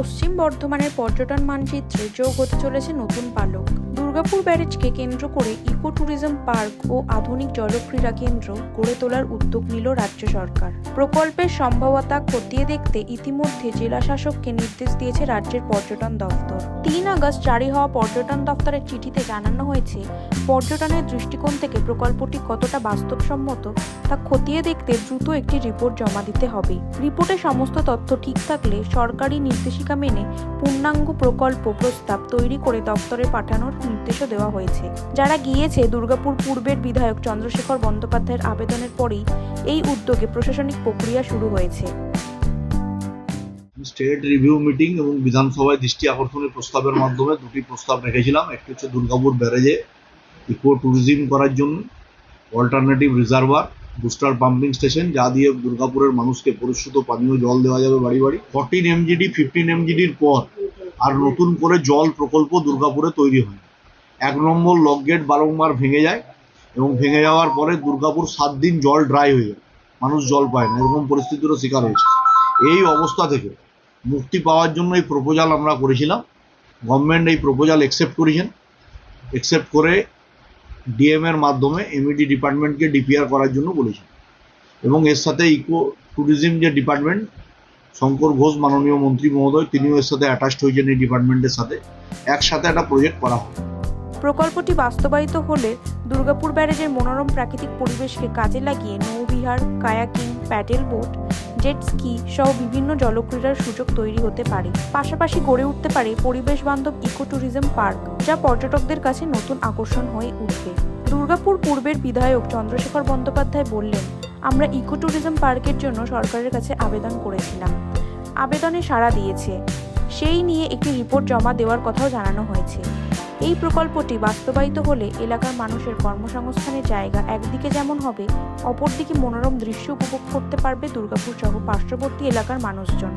পশ্চিম বর্ধমানের পর্যটন মানচিত্রে যোগ হতে চলেছে নতুন পালক। দুর্গাপুর ব্যারেজকে কেন্দ্র করে ইকো ট্যুরিজম পার্ক ও আধুনিক জলক্রীড়া কেন্দ্র গড়ে তোলার উদ্যোগ নিল রাজ্য সরকার। প্রকল্পের সম্ভাব্যতা খতিয়ে দেখতে ইতিমধ্যে জেলা শাসককে নির্দেশ দিয়েছে রাজ্যের পর্যটন দফতর। 3 আগস্ট জারি হওয়া পর্যটন দফতরের চিঠিতে জানানো হয়েছে, পর্যটনের দৃষ্টিকোণ থেকে প্রকল্পটি কতটা বাস্তবসম্মত তা খতিয়ে দেখতে দ্রুত একটি রিপোর্ট জমা দিতে হবে। রিপোর্টে সমস্ত তথ্য ঠিক থাকলে সরকারি নির্দেশিকা মেনে পূর্ণাঙ্গ প্রকল্প প্রস্তাব তৈরি করে দপ্তরে পাঠানোর নির্দেশও দেওয়া হয়েছে। যারা গিয়েছে, দুর্গাপুর পূর্বের বিধায়ক চন্দ্রশেখর বন্দ্যোপাধ্যায়ের আবেদনের পরেই এই উদ্যোগে প্রশাসনিক প্রক্রিয়া শুরু হয়েছে। স্টেট রিভিউ মিটিং এবং বিধানসভায় দৃষ্টি আকর্ষণের প্রস্তাবের মাধ্যমে দুটি প্রস্তাব রেখেছিলাম। একটি হচ্ছে দুর্গাপুর ব্যারেজে ইকো ট্যুরিজম করার জন্য alternative reservoir, booster pumping station, যা দিয়ে দুর্গাপুরের মানুষকে পরিশুদ্ধ পানীয় জল দেওয়া যাবে বাড়ি বাড়ি। 14 MGD 15 MGDর পর আর নতুন করে জল প্রকল্প দুর্গাপুরে তৈরি হয়। 1 নম্বর লক গেট বারংবার ভেঙে যায় এবং ভেঙে যাওয়ার পরে দুর্গাপুর 7 দিন জল ড্রাই হয়ে যায়, মানুষ জল পায় না, এরকম পরিস্থিতিরও শিকার হয়েছে। এই অবস্থা থেকে মুক্তি পাওয়ার জন্য এই প্রপোজাল আমরা করেছিলাম। গভর্নমেন্ট এই প্রপোজাল অ্যাকসেপ্ট করেছেন। অ্যাকসেপ্ট করে ডিএম এর মাধ্যমে এমইডি ডিপার্টমেন্টকে ডিপিআর করার জন্য বলেছেন এবং এর সাথে ইকো ট্যুরিজম যে ডিপার্টমেন্ট, শঙ্কর ঘোষ মাননীয় মন্ত্রী মহোদয়, তিনিও এর সাথে অ্যাটাচড হয়েছেন। এই ডিপার্টমেন্টের সাথে একসাথে একটা প্রজেক্ট করা হবে। প্রকল্পটি বাস্তবায়িত হলে দুর্গাপুর ব্যারেজের মনোরম প্রাকৃতিক পরিবেশকে কাজে লাগিয়ে নৌবিহার, kayaking, paddle boat, jet ski সহ বিভিন্ন জলক্রীড়ার সুযোগ তৈরি হতে পারে। পাশাপাশি গড়ে উঠতে পারে পরিবেশ বান্ধব ইকো ট্যুরিজম পার্ক, যা পর্যটকদের কাছে নতুন আকর্ষণ হয়ে উঠবে। দুর্গাপুর পূর্বের বিধায়ক চন্দ্রশেখর বন্দ্যোপাধ্যায় বললেন, আমরা ইকো ট্যুরিজম পার্কের জন্য সরকারের কাছে আবেদন করেছিলাম, আবেদনে সাড়া দিয়েছে, সেই নিয়ে একটি রিপোর্ট জমা দেওয়ার কথাও জানানো হয়েছে। এই প্রকল্পটি বাস্তবায়িত হলে এলাকার মানুষের কর্মসংস্থানের জায়গা একদিকে যেমন হবে, অপরদিকে মনোরম দৃশ্য উপভোগ করতে পারবে দুর্গাপুর সহ পার্শ্ববর্তী এলাকার মানুষজন।